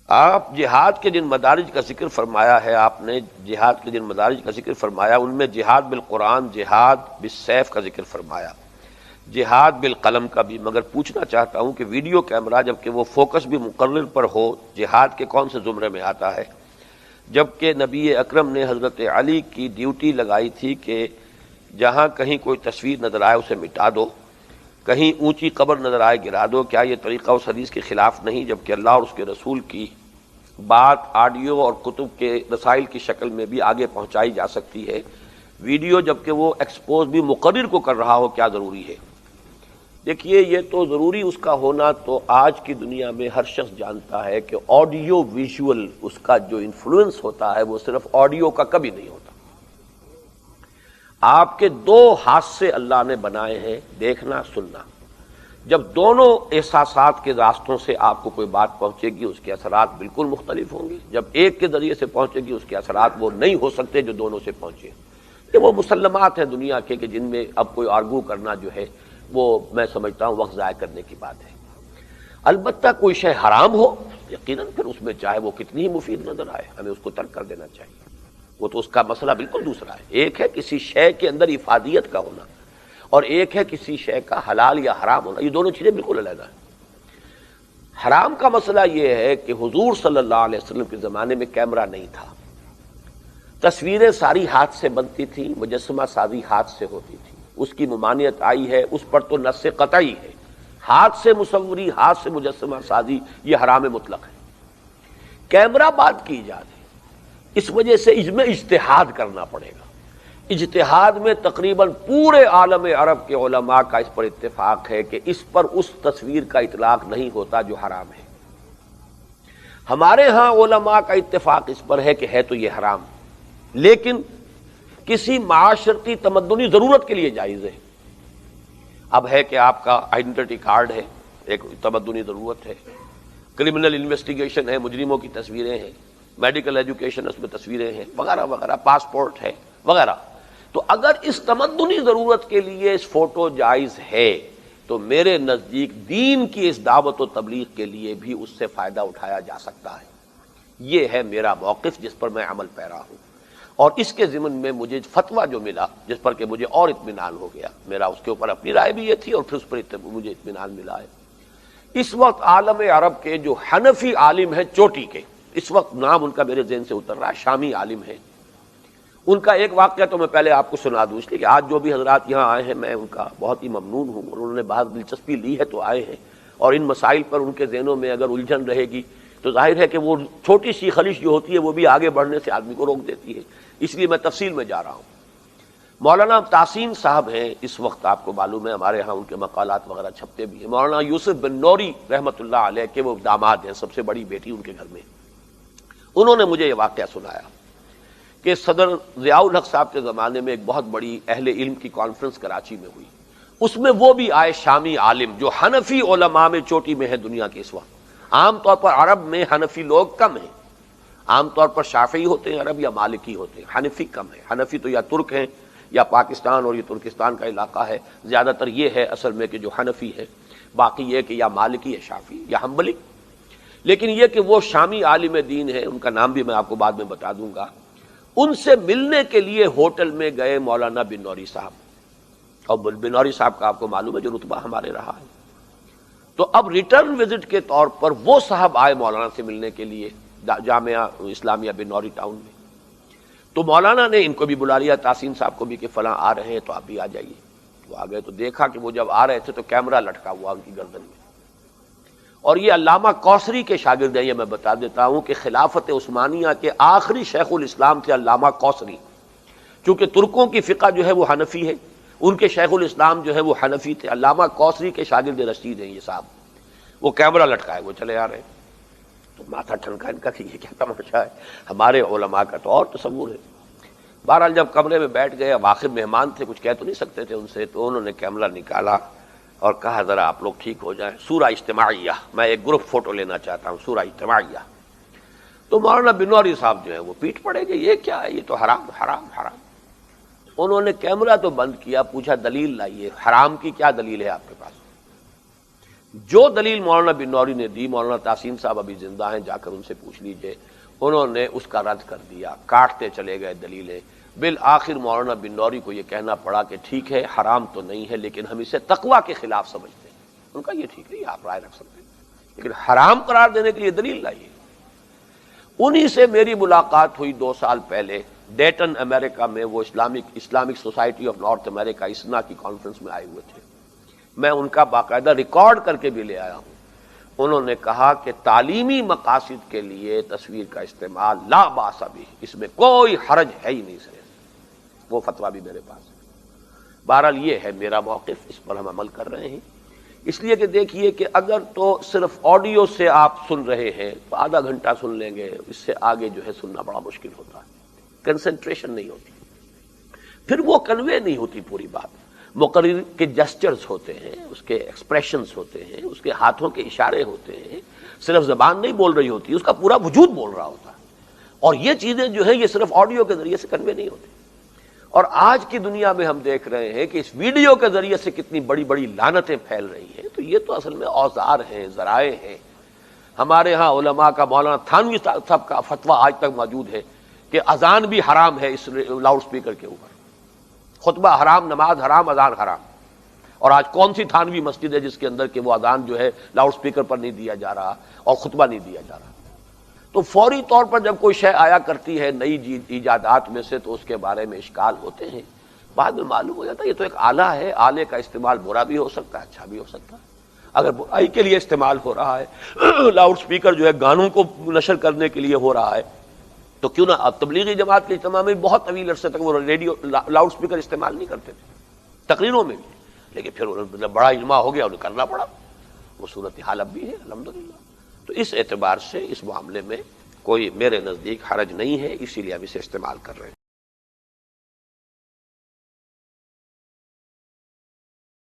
آپ جہاد کے جن مدارج کا ذکر فرمایا ہے، آپ نے جہاد کے جن مدارج کا ذکر فرمایا ان میں جہاد بالقرآن، جہاد بالسیف کا ذکر فرمایا، جہاد بالقلم کا بھی، مگر پوچھنا چاہتا ہوں کہ ویڈیو کیمرہ جبکہ وہ فوکس بھی مقرر پر ہو جہاد کے کون سے زمرے میں آتا ہے؟ جبکہ نبی اکرم نے حضرت علی کی ڈیوٹی لگائی تھی کہ جہاں کہیں کوئی تصویر نظر آئے اسے مٹا دو، کہیں اونچی قبر نظر آئے گرا دو، کیا یہ طریقہ اس حدیث کے خلاف نہیں؟ جبکہ اللہ اور اس کے رسول کی بات آڈیو اور کتب کے رسائل کی شکل میں بھی آگے پہنچائی جا سکتی ہے، ویڈیو جبکہ وہ ایکسپوز بھی مقرر کو کر رہا ہو، کیا ضروری ہے؟ دیکھیے، یہ تو ضروری اس کا ہونا تو آج کی دنیا میں ہر شخص جانتا ہے کہ آڈیو ویژول اس کا جو انفلوئنس ہوتا ہے وہ صرف آڈیو کا کبھی نہیں ہوتا۔ آپ کے دو ہاتھ سے اللہ نے بنائے ہیں، دیکھنا سننا۔ جب دونوں احساسات کے راستوں سے آپ کو کوئی بات پہنچے گی اس کے اثرات بالکل مختلف ہوں گے، جب ایک کے ذریعے سے پہنچے گی اس کے اثرات وہ نہیں ہو سکتے جو دونوں سے پہنچے۔ یہ وہ مسلمات ہیں دنیا کے کہ جن میں اب کوئی آرگو کرنا جو ہے وہ میں سمجھتا ہوں وقت ضائع کرنے کی بات ہے۔ البتہ کوئی شے حرام ہو یقیناً پھر اس میں چاہے وہ کتنی ہی مفید نظر آئے ہمیں اس کو ترک کر دینا چاہیے، وہ تو اس کا مسئلہ بالکل دوسرا ہے۔ ایک ہے کسی شے کے اندر افادیت کا ہونا اور ایک ہے کسی شے کا حلال یا حرام ہونا، یہ دونوں چیزیں بالکل علیحدہ ہیں۔ حرام کا مسئلہ یہ ہے کہ حضور صلی اللہ علیہ وسلم کے زمانے میں کیمرہ نہیں تھا، تصویریں ساری ہاتھ سے بنتی تھیں، مجسمہ سازی ہاتھ سے ہوتی تھی، اس کی ممانعت آئی ہے، اس پر تو نص قطعی ہے، ہاتھ سے مصوری، ہاتھ سے مجسمہ سازی یہ حرام مطلق ہے۔ کیمرہ بات کی ایجاد ہے، اس وجہ سے اس میں اجتہاد کرنا پڑے گا۔ اجتہاد میں تقریباً پورے عالم عرب کے علماء کا اس پر اتفاق ہے کہ اس پر اس تصویر کا اطلاق نہیں ہوتا جو حرام ہے۔ ہمارے ہاں علماء کا اتفاق اس پر ہے کہ ہے تو یہ حرام، لیکن کسی معاشرتی تمدنی ضرورت کے لیے جائز ہے۔ اب ہے کہ آپ کا آئیڈینٹی کارڈ ہے، ایک تمدنی ضرورت ہے، کرمنل انویسٹیگیشن ہے، مجرموں کی تصویریں ہیں، میڈیکل ایجوکیشن اس میں تصویریں ہیں وغیرہ وغیرہ، پاسپورٹ ہے وغیرہ۔ تو اگر اس تمدنی ضرورت کے لیے اس فوٹو جائز ہے تو میرے نزدیک دین کی اس دعوت و تبلیغ کے لیے بھی اس سے فائدہ اٹھایا جا سکتا ہے۔ یہ ہے میرا موقف جس پر میں عمل پیرا ہوں، اور اس کے ضمن میں مجھے فتویٰ جو ملا جس پر کہ مجھے اور اطمینان ہو گیا، میرا اس کے اوپر اپنی رائے بھی یہ تھی اور پھر اس پر مجھے اطمینان ملا ہے۔ اس وقت عالم عرب کے جو حنفی عالم ہیں چوٹی کے، اس وقت نام ان کا میرے ذہن سے اتر رہا ہے، شامی عالم ہیں، ان کا ایک واقعہ تو میں پہلے آپ کو سنا دوں، اس لیے کہ آج جو بھی حضرات یہاں آئے ہیں میں ان کا بہت ہی ممنون ہوں، اور انہوں نے بہت دلچسپی لی ہے تو آئے ہیں، اور ان مسائل پر ان کے ذہنوں میں اگر الجھن رہے گی تو ظاہر ہے کہ وہ چھوٹی سی خلش جو ہوتی ہے وہ بھی آگے بڑھنے سے آدمی کو روک دیتی ہے، اس لیے میں تفصیل میں جا رہا ہوں۔ مولانا تحسین صاحب ہیں، اس وقت آپ کو معلوم ہے ہمارے ہاں ان کے مقالات وغیرہ چھپتے بھی ہیں۔ مولانا یوسف بن نوری رحمۃ اللہ علیہ کے وہ داماد ہیں، سب سے بڑی بیٹی ان کے گھر میں، انہوں نے مجھے یہ واقعہ سنایا کہ صدر ضیاء الحق صاحب کے زمانے میں ایک بہت بڑی اہل علم کی کانفرنس کراچی میں ہوئی، اس میں وہ بھی آئے شامی عالم جو حنفی علماء میں چوٹی میں ہے دنیا کے اس وقت۔ عام طور پر عرب میں حنفی لوگ کم ہیں، عام طور پر شافعی ہوتے ہیں عرب یا مالکی ہوتے ہیں، حنفی کم ہے۔ حنفی تو یا ترک ہیں یا پاکستان اور یہ ترکستان کا علاقہ ہے، زیادہ تر یہ ہے اصل میں کہ جو حنفی ہے، باقی یہ کہ یا مالکی یا شافعی یا حنبلی۔ لیکن یہ کہ وہ شامی عالم دین ہے، ان کا نام بھی میں آپ کو بعد میں بتا دوں گا، ان سے ملنے کے لیے ہوٹل میں گئے مولانا بن نوری صاحب، اور بن نوری صاحب کا آپ کو معلوم ہے جو رتبہ ہمارے رہا ہے۔ تو اب ریٹرن وزٹ کے طور پر وہ صاحب آئے مولانا سے ملنے کے لیے جامعہ اسلامیہ بن نوری ٹاؤن میں، تو مولانا نے ان کو بھی بلا لیا، تحسین صاحب کو بھی، کہ فلاں آ رہے ہیں تو آپ بھی آ جائیے۔ وہ آ گئے تو دیکھا کہ وہ جب آ رہے تھے تو کیمرہ لٹکا ہوا ان کی گردن میں، اور یہ علامہ کوثری کے شاگرد ہیں، یہ میں بتا دیتا ہوں کہ خلافت عثمانیہ کے آخری شیخ الاسلام تھے علامہ کوثری، چونکہ ترکوں کی فقہ جو ہے وہ حنفی ہے، ان کے شیخ الاسلام جو ہے وہ حنفی تھے، علامہ کوثری کے شاگرد رشید ہیں یہ صاحب۔ وہ کیمرہ لٹکائے وہ چلے آ رہے ہیں، تو ماتھا ٹھنکا ان کا کہ یہ کیا تماشا ہے، ہمارے علماء کا تو اور تصور ہے۔ بہرحال جب کمرے میں بیٹھ گئے، اب آخر مہمان تھے، کچھ کہہ تو نہیں سکتے تھے ان سے، تو انہوں نے کیمرہ نکالا اور کہا ذرا آپ لوگ ٹھیک ہو جائیں، سورہ اجتماعیہ، میں ایک گروپ فوٹو لینا چاہتا ہوں، سورہ اجتماعیہ۔ تو مولانا بن نوری صاحب جو ہے وہ پیٹ پڑے گے، یہ کیا ہے، یہ تو حرام حرام حرام۔ انہوں نے کیمرہ تو بند کیا، پوچھا دلیل لائیے، حرام کی کیا دلیل ہے آپ کے پاس؟ جو دلیل مولانا بن نوری نے دی، مولانا تحسین صاحب ابھی زندہ ہیں، جا کر ان سے پوچھ لیجئے، انہوں نے اس کا رد کر دیا، کاٹتے چلے گئے دلیلیں۔ بالآخر مولانا بن نوری کو یہ کہنا پڑا کہ ٹھیک ہے حرام تو نہیں ہے لیکن ہم اسے تقویٰ کے خلاف سمجھتے ہیں۔ ان کا یہ ٹھیک ہے، یہ آپ رائے رکھ سکتے ہیں، لیکن حرام قرار دینے کے لیے دلیل لائیے۔ انہی سے میری ملاقات ہوئی 2 سال پہلے ڈیٹن امریکہ میں، وہ اسلامک سوسائٹی آف نارتھ امریکہ اسنا کی کانفرنس میں آئے ہوئے تھے۔ میں ان کا باقاعدہ ریکارڈ کر کے بھی لے آیا ہوں۔ انہوں نے کہا کہ تعلیمی مقاصد کے لیے تصویر کا استعمال لا باس بھی، اس میں کوئی حرج ہے ہی نہیں، سر وہ فتویٰ بھی میرے پاس ہے۔ بہرحال یہ ہے میرا موقف، اس پر ہم عمل کر رہے ہیں، اس لیے کہ دیکھیے کہ اگر تو صرف آڈیو سے آپ سن رہے ہیں تو آدھا گھنٹہ سن لیں گے، اس سے آگے جو ہے سننا بڑا مشکل ہوتا ہے، کنسنٹریشن نہیں ہوتی، پھر وہ کنوے نہیں ہوتی پوری بات۔ مقرر کے جسچرز ہوتے ہیں، اس کے ایکسپریشنز ہوتے ہیں، اس کے ہاتھوں کے اشارے ہوتے ہیں، صرف زبان نہیں بول رہی ہوتی، اس کا پورا وجود بول رہا ہوتا ہے، اور یہ چیزیں جو ہیں یہ صرف آڈیو کے ذریعے سے کنوے نہیں ہوتی۔ اور آج کی دنیا میں ہم دیکھ رہے ہیں کہ اس ویڈیو کے ذریعے سے کتنی بڑی بڑی لعنتیں پھیل رہی ہیں، تو یہ تو اصل میں اوزار ہیں، ذرائع ہیں۔ ہمارے ہاں علماء کا، مولانا تھانوی صاحب کا فتویٰ آج تک موجود ہے کہ اذان بھی حرام ہے اس لاؤڈ سپیکر کے اوپر، خطبہ حرام، نماز حرام، اذان حرام۔ اور آج کون سی تھانوی مسجد ہے جس کے اندر کہ وہ اذان جو ہے لاؤڈ سپیکر پر نہیں دیا جا رہا اور خطبہ نہیں دیا جا رہا؟ تو فوری طور پر جب کوئی شے آیا کرتی ہے نئی ایجادات میں سے تو اس کے بارے میں اشکال ہوتے ہیں، بعد میں معلوم ہو جاتا ہے یہ تو ایک آلہ ہے، آلے کا استعمال برا بھی ہو سکتا ہے، اچھا بھی ہو سکتا ہے۔ اگر برائی کے لیے استعمال ہو رہا ہے، لاؤڈ سپیکر جو ہے گانوں کو نشر کرنے کے لیے ہو رہا ہے، تو کیوں نہ اب تبلیغی جماعت کے اجتماع میں بہت طویل عرصے تک وہ ریڈیو لاؤڈ سپیکر استعمال نہیں کرتے تھے تقریروں میں بھی، لیکن پھر بڑا اجماع ہو گیا، انہیں کرنا پڑا، وہ صورتحال اب بھی ہے الحمدللہ۔ تو اس اعتبار سے اس معاملے میں کوئی میرے نزدیک حرج نہیں ہے، اسی لیے ہم اسے استعمال کر رہے ہیں۔